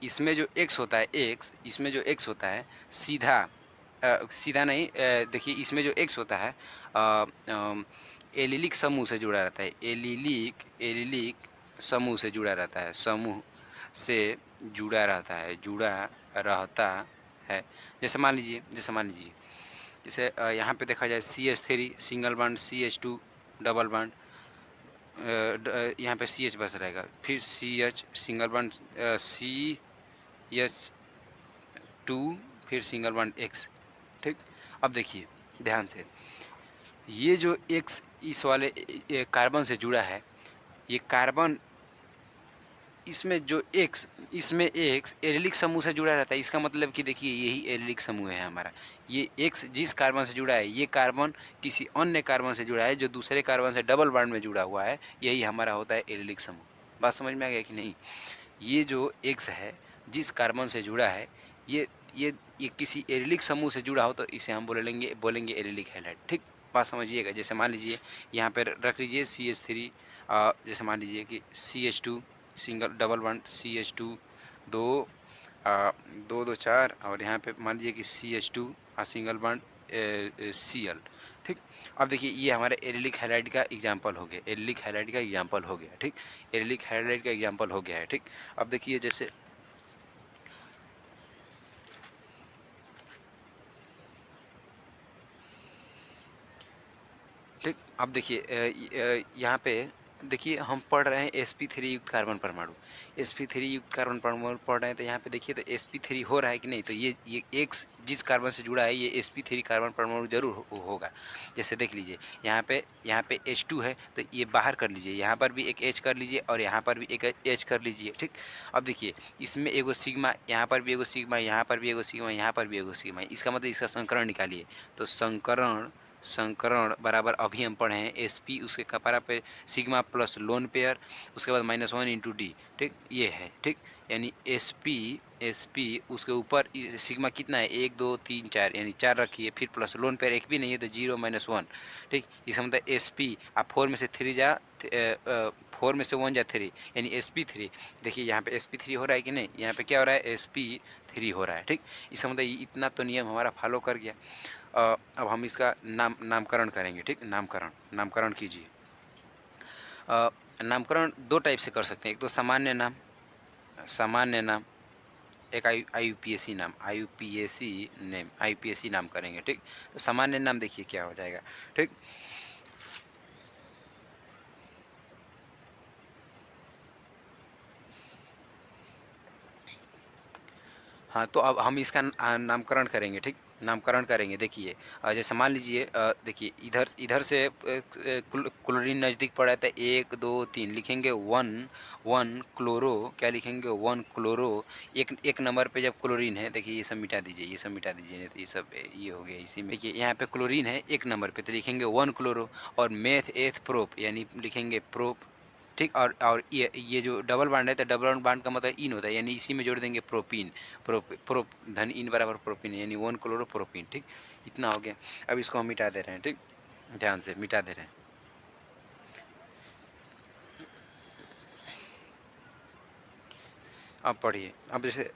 S1: इसमें जो x होता है, x, इसमें जो x होता है सीधा, सीधा नहीं, देखिए इसमें जो x होता है एलिलिक समूह से जुड़ा रहता है, एलिलिक समूह से जुड़ा रहता है, समूह से जुड़ा रहता है। जैसे यहाँ पे देखा जाए, CH3 single bond, CH2 double bond, यहाँ पे CH बस रहेगा, फिर CH सिंगल बॉन्ड, CH2, फिर सिंगल बॉन्ड X, ठीक। अब देखिए ध्यान से, ये जो X इस वाले कार्बन से जुड़ा है, ये कार्बन इसमें जो इसमें एक्स एलिलिक समूह से जुड़ा रहता है। इसका मतलब कि देखिए यही एलिलिक समूह है हमारा। ये एक्स जिस कार्बन से जुड़ा है, ये कार्बन किसी अन्य कार्बन से जुड़ा है जो दूसरे कार्बन से डबल बॉन्ड में जुड़ा हुआ है, यही हमारा होता है एलिलिक समूह। बात समझ में आ गया कि नहीं। ये जो एक्स है जिस कार्बन से जुड़ा है, ये ये ये किसी एलिलिक समूह से जुड़ा हो, तो इसे हम बोलेंगे एलिलिक हैलाइड, ठीक। बात समझिएगा। जैसे मान लीजिए यहाँ पर रख लीजिए CH3, जैसे मान लीजिए कि CH2 single double bond, CH2 दो, दो दो चार, और यहाँ पे मान लीजिए कि CH2 सिंगल बॉन्ड Cl, ठीक। अब देखिए ये हमारे एलिलिक हैलाइड का एग्जाम्पल हो गया, एलिलिक हैलाइड का एग्जाम्पल हो गया, ठीक। एलिलिक हैलाइड का एग्जाम्पल हो गया है, ठीक। अब देखिए जैसे ठीक, अब देखिए यहाँ पे देखिए हम पढ़ रहे हैं sp3 युक्त कार्बन परमाणु, sp3 युक्त कार्बन परमाणु पढ़ रहे हैं, तो यहाँ पे देखिए तो sp3 हो रहा है कि नहीं। तो ये एक्स जिस कार्बन से जुड़ा है, ये sp3 कार्बन परमाणु जरूर होगा। जैसे देख लीजिए यहाँ पे H2 है, तो ये बाहर कर लीजिए, यहाँ पर भी एक H कर लीजिए और यहाँ पर भी एक H कर लीजिए, ठीक। अब देखिए इसमें एगो सिग्मा, यहाँ पर भी एगो सिग्मा, यहाँ पर भी एगो सिग्मा, यहाँ पर भी एगो सिग्मा, इसका मतलब इसका संकरण निकालिए। तो संकरण बराबर अभी हम पढ़े हैं sp, उसके कपारा पे सिग्मा प्लस लोन पेयर, उसके बाद -1 इंटू डी, ठीक। ये है, ठीक। यानी sp उसके ऊपर सिग्मा कितना है, 1 2 3 4, यानी 4 रखिए, फिर प्लस लोन पेयर एक भी नहीं है तो 0 -1, ठीक। इसका मतलब sp, आप 4 में से 3 जा 4 में से 1 जा 3, यानी sp3। देखिए यहाँ पे sp3 हो रहा है कि नहीं, यहाँ पे क्या हो रहा है, sp3 हो रहा है, ठीक। इसका मतलब इतना तो नियम हमारा फॉलो कर गया। अब हम इसका नामकरण करेंगे, ठीक। नामकरण कीजिए। नामकरण दो टाइप से कर सकते हैं, एक तो सामान्य नाम, एक IUPAC नाम, IUPAC नेम, IUPAC नाम करेंगे, ठीक। तो सामान्य नाम देखिए क्या हो जाएगा, ठीक। हाँ, तो अब हम इसका नामकरण करेंगे, ठीक। नामकरण करेंगे, देखिए जैसे मान लीजिए देखिए इधर इधर से क्लोरीन नज़दीक पड़ा है तो 1 2 3 लिखेंगे, 1 क्लोरो, क्या लिखेंगे, 1 क्लोरो। एक एक नंबर पे जब क्लोरीन है, देखिए ये सब मिटा दीजिए, ये सब मिटा दीजिए, नहीं तो ये सब ये हो गया इसी में। देखिए यहाँ पे क्लोरीन है एक नंबर पे तो लिखेंगे 1 क्लोरो, और मेथ एथ प्रोप यानी लिखेंगे प्रोप, ठीक। और ये जो डबल बांड है तो डबल बांड का मतलब इन होता है, यानी इसी में जोड़ देंगे प्रोपीन, प्रोप धन इन बराबर प्रोपीन, यानी 1 क्लोरो प्रोपीन, ठीक। इतना हो गया। अब इसको हम मिटा दे रहे हैं, ठीक। ध्यान से मिटा दे रहे हैं। अब पढ़िए, अब जैसे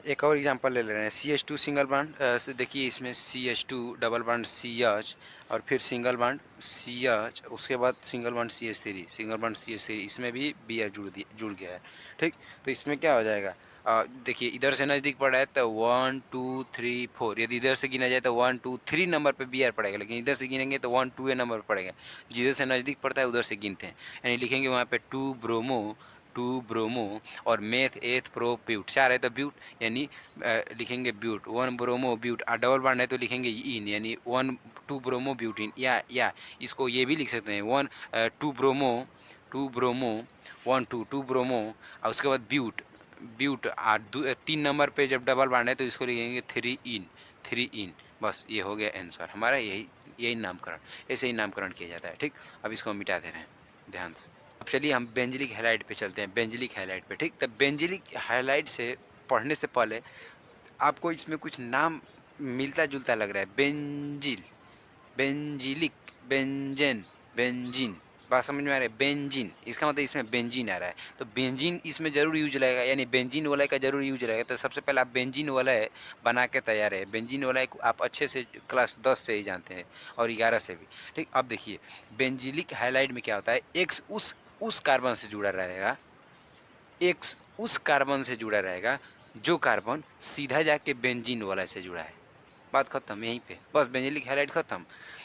S1: एक और एग्जांपल ले ले रहे हैं, CH2 सिंगल बॉन्ड, देखिए इसमें CH2 डबल बॉन्ड CH, और फिर सिंगल बॉन्ड CH, उसके बाद single bond CH3, single bond CH3, इसमें भी Br जुड़ गया है, ठीक। तो इसमें क्या हो जाएगा, देखिए इधर से नज़दीक पड़ा है तो 1 2 3 4, यदि इधर से गिना जाए तो 1 2 3 नंबर पे Br पड़ेगा, लेकिन इधर से गिनेंगे तो 1 2 नंबर पर पड़ेगा। जिधर से नज़दीक पड़ता है उधर से गिनते हैं, यानी लिखेंगे वहाँ पे 2 ब्रोमो और मेथ एथ प्रो ब्यूट, 4 है तो ब्यूट, यानी लिखेंगे but, 1 bromo but. Double bond है तो लिखेंगे इन, यानी 2 ब्रोमो ब्यूटिन, या इसको ये भी लिख सकते हैं 2 ब्रोमो 2 ब्रोमो, और उसके बाद ब्यूट, ब्यूट 3 नंबर पे जब डबल बॉन्ड है तो इसको लिखेंगे 3 इन। बस ये हो गया आंसर हमारा, यही यही नामकरण, ऐसे ही नामकरण किया जाता है, ठीक। अब इसको हम मिटा दे रहे हैं ध्यान से। अब चलिए हम बेंजलिक हैलाइड पे चलते हैं, बेंजलिक हैलाइड पे, ठीक। तब बेंजलिक हैलाइड से पढ़ने से पहले आपको इसमें कुछ नाम मिलता जुलता लग रहा है, बेंजिल, बेंजिलिक, बेंजेन, बेंजीन, बात समझ में आ रहा है, बेंजीन, इसका मतलब इसमें बेंजीन आ रहा है, तो बेंजीन इसमें जरूर यूज लगेगा, यानी बेंजीन वाला का जरूर यूज लगेगा। तो सबसे पहले आप बेंजीन वाला है बना के तैयार है, बेंजीन वाला आप अच्छे से क्लास 10 से ही जानते हैं और 11 से भी, ठीक। अब देखिए बेंजिलिक हाइलाइड में क्या होता है, एक्स उस कार्बन से जुड़ा रहेगा, एक्स उस कार्बन से जुड़ा रहेगा जो कार्बन सीधा जाके बेंजीन वाला से जुड़ा है, बात खत्म यहीं पे, बस बेंजिलिक हैलाइड खत्म।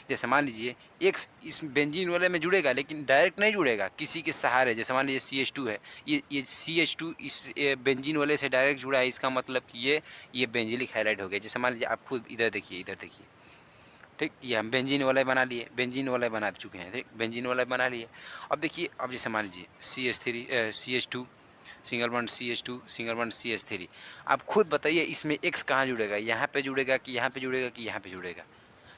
S1: जैसे मान लीजिए एक्स इस बेंजीन वाले में जुड़ेगा लेकिन डायरेक्ट नहीं जुड़ेगा, किसी के सहारे, जैसे मान लीजिए CH2 है, ये CH2 इस बेंजीन वाले से डायरेक्ट जुड़ा है, इसका मतलब कि ये बेंजिलिक हैलाइड हो गया। जैसे मान लीजिए आप खुद इधर देखिए, इधर देखिए, ठीक। ये हम बेंजीन वाला बना लिए, बेंजीन वाला बना चुके हैं, ठीक, बेंजीन वाला बना लिए। अब देखिए, अब जैसे मान लीजिए CH2 single bond CH2 single bond CH3, आप खुद बताइए इसमें एक्स कहाँ जुड़ेगा, यहाँ पे जुड़ेगा कि यहाँ पे जुड़ेगा कि यहाँ पे जुड़ेगा,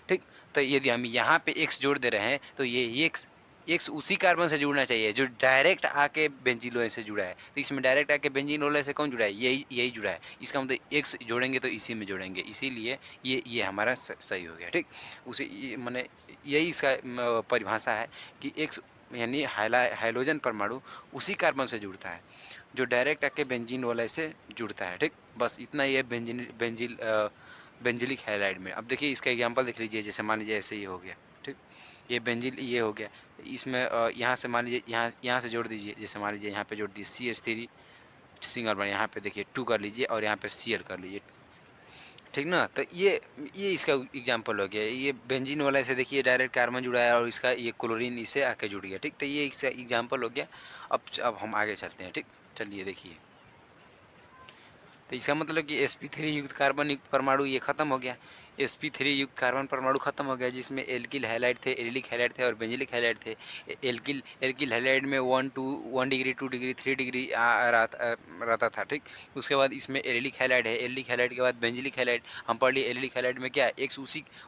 S1: ठीक। तो यदि हम यहाँ पे एक्स जोड़ दे रहे हैं तो ये एक्स एक्स उसी कार्बन से जुड़ना चाहिए जो डायरेक्ट आके बेंजीन से जुड़ा है, तो इसमें डायरेक्ट आके बेंजीन से कौन जुड़ा है, यही यही जुड़ा है, इसका मतलब एक्स जोड़ेंगे तो इसी में जोड़ेंगे, इसीलिए ये हमारा सही हो गया, ठीक। उसे मैंने यही इसका परिभाषा है कि एक्स यानी हाइलोजन परमाणु उसी कार्बन से जुड़ता है जो डायरेक्ट आके बेंजीन वाले से जुड़ता है, ठीक। बस इतना ही है बेंजिलिक हैलाइड में। अब देखिए इसका एग्जांपल देख लीजिए, जैसे मान लीजिए ऐसे ही हो गया, ठीक। ये बेंजिल ये हो गया, इसमें यहाँ से मान लीजिए यहाँ से जोड़ दीजिए, जैसे मान लीजिए यहाँ पे जोड़ दीजिए CH3 सिंगल बॉन्ड, यहाँ पे देखिए 2 कर लीजिए और यहाँ पे Cl कर लीजिए, ठीक ना। तो ये इसका एग्जांपल हो गया, ये बेंजीन वाला से देखिए डायरेक्ट कार्बन जुड़ा है और इसका ये क्लोरीन इससे आके जुड़ गया, ठीक। तो ये इसका एग्जांपल हो गया। अब हम आगे चलते हैं, ठीक। चलिए देखिए, तो इसका मतलब कि sp3 युक्त कार्बन युक्त परमाणु ये खत्म हो गया, sp3 युक्त कार्बन परमाणु खत्म हो गया, जिसमें एल्किल हैलाइड थे, एरिलिक हैलाइड थे और बेंजिलिक हैलाइड थे। एल्किल हैलाइड में 1 डिग्री 2 डिग्री 3 डिग्री रहता था, ठीक। उसके बाद इसमें एरिलिक हैलाइड है, एरिलिक हैलाइड के बाद बेंजिलिक हैलाइड। हम पढ़ लिए एरिलिक हैलाइड में क्या, एक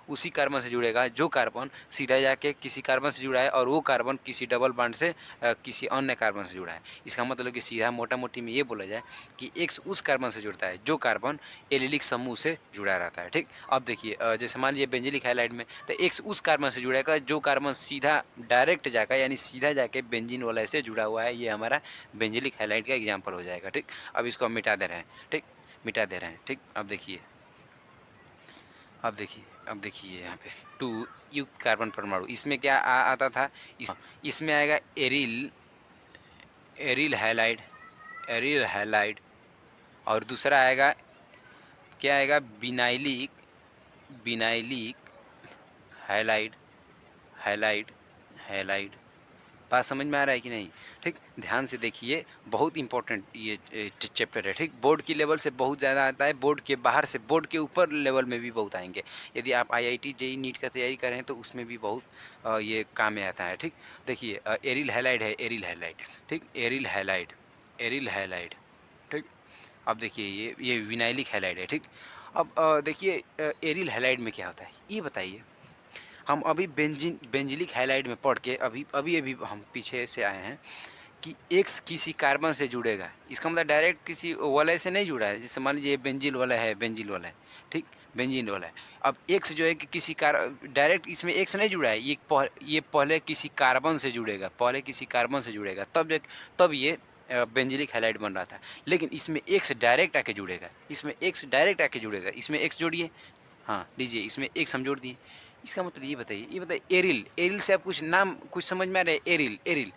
S1: उसी कार्बन से जुड़ेगा जो कार्बन सीधा जाके किसी कार्बन से जुड़ा है और वो कार्बन किसी डबल बॉन्ड से किसी अन्य कार्बन से जुड़ा है। इसका मतलब कि सीधा मोटा मोटी में ये बोला जाए कि एक्स उस कार्बन से जुड़ता है जो कार्बन एलिलिक समूह से जुड़ा रहता है, ठीक। अब देखिए जैसे मान लीजिए बेंजिलिक हैलाइड में तो एक्स उस कार्बन से जुड़ेगा जो कार्बन सीधा डायरेक्ट जाकर यानी सीधा जाके बेंजीन वाला से जुड़ा हुआ है, ये हमारा बेंजिलिक हैलाइड का एग्जाम्पल हो जाएगा, ठीक। अब इसको हम मिटा दे रहे हैं, ठीक, मिटा दे रहे हैं, ठीक। अब देखिए यहाँ पे 2 युक्त कार्बन परमाणु, इसमें क्या आता था, इसमें आएगा aryl aryl halide, aryl halide. और दूसरा आएगा, क्या आएगा, vinylic, vinylic halide, halide, halide. बात समझ में आ रहा है कि नहीं? ठीक, ध्यान से देखिए, बहुत इंपॉर्टेंट ये चैप्टर है। ठीक, बोर्ड की लेवल से बहुत ज़्यादा आता है, बोर्ड के बाहर से, बोर्ड के ऊपर लेवल में भी बहुत आएंगे। यदि आप आईआईटी जेई नीट का तैयारी करें तो उसमें भी बहुत ये काम में आता है। ठीक, देखिए एरिल हैलाइड है, एरिल हैलाइड। ठीक, एरिल हैलाइड, एरिल हैलाइड। ठीक, अब देखिए ये विनाइलिक हैलाइड है। ठीक, अब देखिए एरिल हैलाइड में क्या होता है ये बताइए। हम अभी बेंजिलिक हैलाइड में पढ़ के अभी अभी अभी हम पीछे से आए हैं कि एक्स किसी कार्बन से जुड़ेगा। इसका मतलब डायरेक्ट किसी वलय से नहीं जुड़ा है। जैसे मान लीजिए बेंजिल वाला है, बेंजिल वाला है। ठीक, बेंजीन वाला है। अब एक्स जो है कि किसी डायरेक्ट इसमें एक्स नहीं जुड़ा है, ये पहले किसी कार्बन से जुड़ेगा, पहले किसी कार्बन से जुड़ेगा, तब ये बेंजिलिक हैलाइड बन रहा था। लेकिन इसमें एक्स डायरेक्ट आके जुड़ेगा, इसमें एक्स डायरेक्ट आके जुड़ेगा। इसमें एक्स जोड़िए, हाँ लीजिए, इसमें एक्स हम जोड़ दिए। इसका मतलब ये बताइए एरिल, एरिल से आप कुछ नाम कुछ समझ में आ रहा है? एरिल, एरिल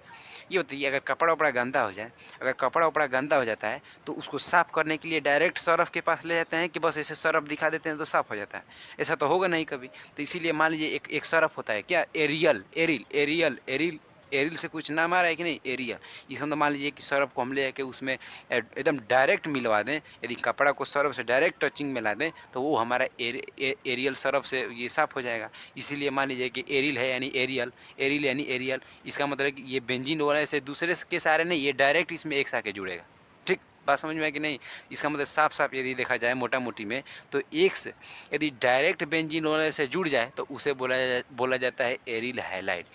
S1: ये बताइए, अगर कपड़ा वपड़ा गंदा हो जाए, अगर कपड़ा वपड़ा गंदा हो जाता है तो उसको साफ़ करने के लिए डायरेक्ट सरफ के पास ले जाते हैं कि बस ऐसे सरफ दिखा देते हैं तो साफ़ हो जाता है? ऐसा तो होगा नहीं कभी। तो इसीलिए मान लीजिए एक सरफ होता है, क्या, Ariel, Ariel, Ariel, Ariel, Ariel से कुछ नाम आ रहा है कि नहीं? एरियल। ये समझो, मान लीजिए कि सरफ को हम ले जाके उसमें एकदम डायरेक्ट मिलवा दें, यदि कपड़ा को सरफ से डायरेक्ट टचिंग मिला दें तो वो हमारा एरियल सरफ से ये साफ़ हो जाएगा। इसीलिए मान लीजिए कि एरिल है यानी एरियल, एरिल यानी एरियल। इसका मतलब है कि ये बेंजीन वाले से दूसरे के सारे नहीं, ये डायरेक्ट इसमें एक आके जुड़ेगा। ठीक, बात समझ में है कि नहीं? इसका मतलब साफ साफ यदि देखा जाए मोटा मोटी में, तो एक्स यदि डायरेक्ट बेंजीन वाले से जुड़ जाए तो उसे बोला जाता है एरिल हैलाइड।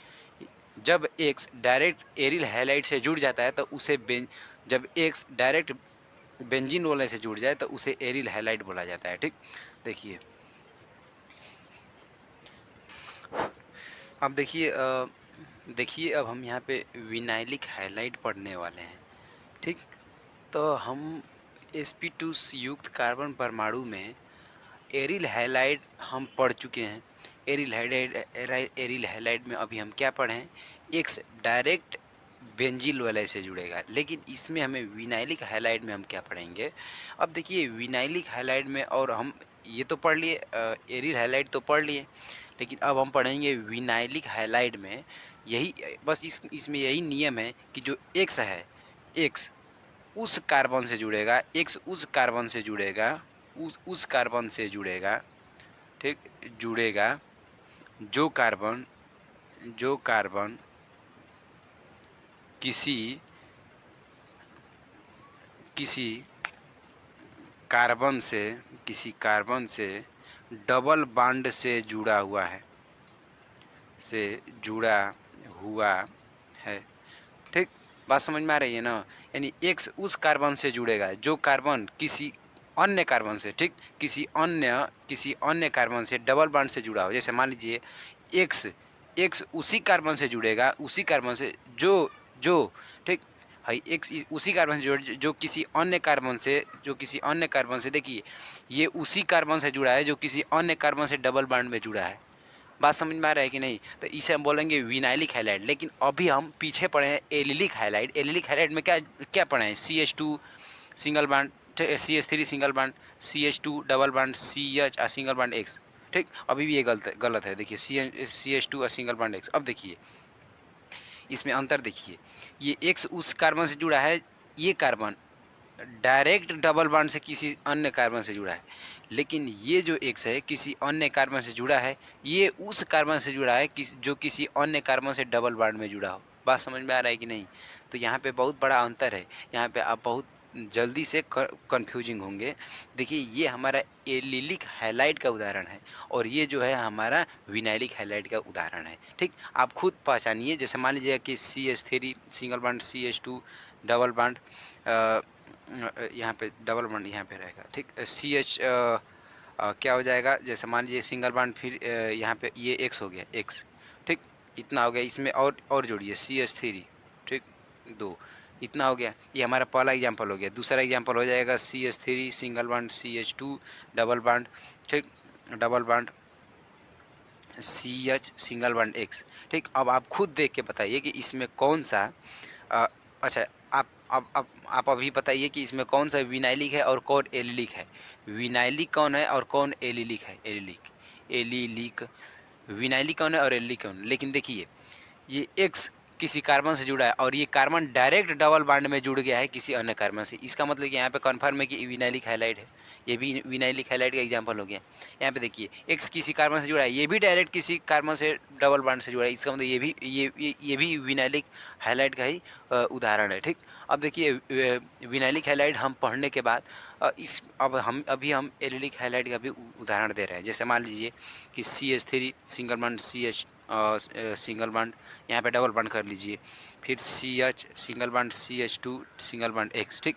S1: जब एक्स डायरेक्ट एरिल हैलाइड से जुड़ जाता है तो उसे जब एक्स डायरेक्ट बेंजीन वाले से जुड़ जाए तो उसे एरिल हैलाइड बोला जाता है। ठीक, देखिए, अब देखिए अब हम यहाँ पे विनाइलिक हैलाइड पढ़ने वाले हैं। ठीक, तो हम sp2 युक्त कार्बन परमाणु में एरिल हैलाइड हम पढ़ चुके हैं। एरिल हैलाइड में अभी हम क्या पढ़े हैं? एक्स डायरेक्ट बेंजील वलय से जुड़ेगा, लेकिन इसमें हमें विनाइलिक हैलाइड में हम क्या पढ़ेंगे? अब देखिए विनाइलिक हैलाइड में, और हम ये तो पढ़ लिए, एरिल हैलाइड तो पढ़ लिए, लेकिन अब हम पढ़ेंगे विनाइलिक हैलाइड में। यही बस इसमें यही नियम है कि जो एक्स है, एक्स उस कार्बन से जुड़ेगा, एक्स उस कार्बन से जुड़ेगा, उस कार्बन से जुड़ेगा। ठीक, जुड़ेगा जो कार्बन, जो कार्बन किसी किसी कार्बन से, किसी कार्बन से डबल बॉन्ड से जुड़ा हुआ है, से जुड़ा हुआ है। ठीक, बात समझ में आ रही है ना? यानी एक्स उस कार्बन से जुड़ेगा जो कार्बन किसी अन्य कार्बन से, ठीक, किसी अन्य कार्बन से डबल बॉन्ड से जुड़ा हो। जैसे मान लीजिए एक्स एक्स उसी कार्बन से जुड़ेगा, उसी कार्बन से जो ठीक है, एक्स उसी कार्बन से जुड़ जो किसी अन्य कार्बन से, देखिए ये उसी कार्बन से जुड़ा है जो किसी अन्य कार्बन से डबल बॉन्ड में जुड़ा है। बात समझ में आ रहा है कि नहीं? तो इसे हम बोलेंगे विनाइलिक हैलाइड। लेकिन अभी हम पीछे पढ़े हैं एलिलिक हैलाइड। एलिलिक हैलाइड में क्या क्या पढ़े हैं? CH2 single bond, CH3 single bond, CH2 double bond, CH और सिंगल बॉन्ड एक्स। ठीक, अभी भी ये गलत है। देखिए CH2 और सिंगल बॉन्ड एक्स। अब देखिए इसमें अंतर देखिए, ये एक्स उस कार्बन से जुड़ा है, ये कार्बन डायरेक्ट डबल बॉन्ड से किसी अन्य कार्बन से जुड़ा है। लेकिन ये जो एक्स है किसी अन्य कार्बन से जुड़ा है, ये उस कार्बन से जुड़ा है जो किसी अन्य कार्बन से डबल बॉन्ड में जुड़ा हो। बात समझ में आ रहा है कि नहीं? तो यहाँ पे बहुत बड़ा अंतर है। यहाँ पे आप बहुत जल्दी से कंफ्यूजिंग होंगे। देखिए ये हमारा एलिलिक हैलाइड का उदाहरण है और ये जो है हमारा विनाइलिक हैलाइड का उदाहरण है। ठीक, आप खुद पहचानिए। जैसे मान लीजिए कि CH3 single bond, CH2 double bond, यहाँ पे डबल बॉन्ड यहाँ पे रहेगा। ठीक, CH क्या हो जाएगा? जैसे मान लीजिए सिंगल बॉन्ड, फिर यहाँ पे ये एक्स हो गया, एक्स। ठीक, इतना हो गया। इसमें और जोड़िए CH3। ठीक, 2, इतना हो गया। ये हमारा पहला एग्जांपल हो गया। दूसरा एग्जांपल हो जाएगा CH3 single bond, CH2 double bond. ठीक, double bond, CH single bond x. ठीक, अब आप खुद देख के बताइए कि इसमें कौन सा अच्छा, आप अभी बताइए कि इसमें कौन सा विनाइलिक है और कौन एलिलिक है। विनाइलिक कौन है और कौन एलिलिक है। एलिलिक विनाइलिक कौन है और एलिलिक कौन है। लेकिन देखिए, ये एक्स किसी कार्बन से जुड़ा है और ये कार्बन डायरेक्ट डबल बॉन्ड में जुड़ गया है किसी अन्य कार्बन से। इसका मतलब कि यहाँ पे कन्फर्म है कि विनाइलिक हैलाइड है। ये भी विनाइलिक हैलाइड का एग्जांपल हो गया। यहाँ पे देखिए, एक्स किसी कार्बन से जुड़ा है, ये भी डायरेक्ट किसी कार्बन से डबल बॉन्ड से जुड़ा है। इसका मतलब ये भी विनाइलिक हैलाइड का ही उदाहरण है। ठीक, अब देखिए, विनाइलिक हैलाइड हम पढ़ने के बाद हम एलिलिक हैलाइड का भी उदाहरण दे रहे हैं। जैसे मान लीजिए कि CH3 single bond CH single bond, यहाँ पे डबल बॉन्ड कर लीजिए। फिर CH single bond CH2 single bond X। ठीक,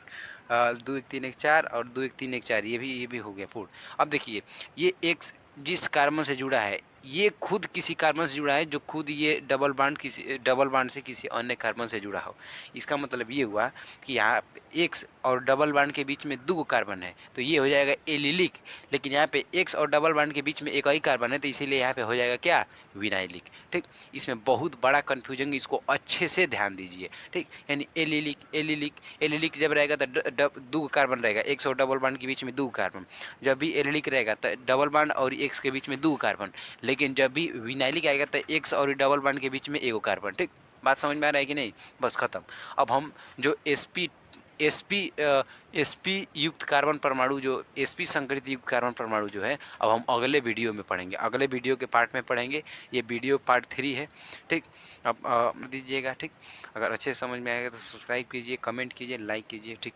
S1: 2 1 3 1 4 और 2 1 3 1 4, ये भी हो गया पूर्ण। अब देखिए, ये X जिस कार्बन से जुड़ा है, ये खुद किसी कार्बन से जुड़ा है जो खुद ये डबल बॉन्ड से किसी अन्य कार्बन से जुड़ा हो। इसका मतलब ये हुआ कि यहाँ एक्स और डबल बॉन्ड के बीच में दो कार्बन है, तो ये हो जाएगा एलिलिक। लेकिन यहाँ पे एक्स और डबल बॉन्ड के बीच में एक ही कार्बन है, तो इसीलिए यहाँ पे हो जाएगा क्या, विनाइलिक। ठीक, इसमें बहुत बड़ा कन्फ्यूजन, इसको अच्छे से ध्यान दीजिए। ठीक, यानी एलिलिक जब रहेगा तो दो कार्बन रहेगा, एक्स और डबल बॉन्ड के बीच में दो कार्बन। जब भी एलिलिक रहेगा तो डबल बॉन्ड और एक्स के बीच में दो कार्बन। लेकिन जब भी विनाइलिक आएगा तो एक्स और डबल बॉन्ड के बीच में एक कार्बन। ठीक, बात समझ में आ रहा है कि नहीं। बस खत्म। अब हम जो एसपी एसपी युक्त कार्बन परमाणु, जो एसपी संकरित युक्त कार्बन परमाणु जो है, अब हम अगले वीडियो में पढ़ेंगे, अगले वीडियो के पार्ट में पढ़ेंगे। ये वीडियो पार्ट 3 है। ठीक, अब दीजिएगा। ठीक, अगर अच्छे समझ में आएगा तो सब्सक्राइब कीजिए, कमेंट कीजिए, लाइक कीजिए। ठीक।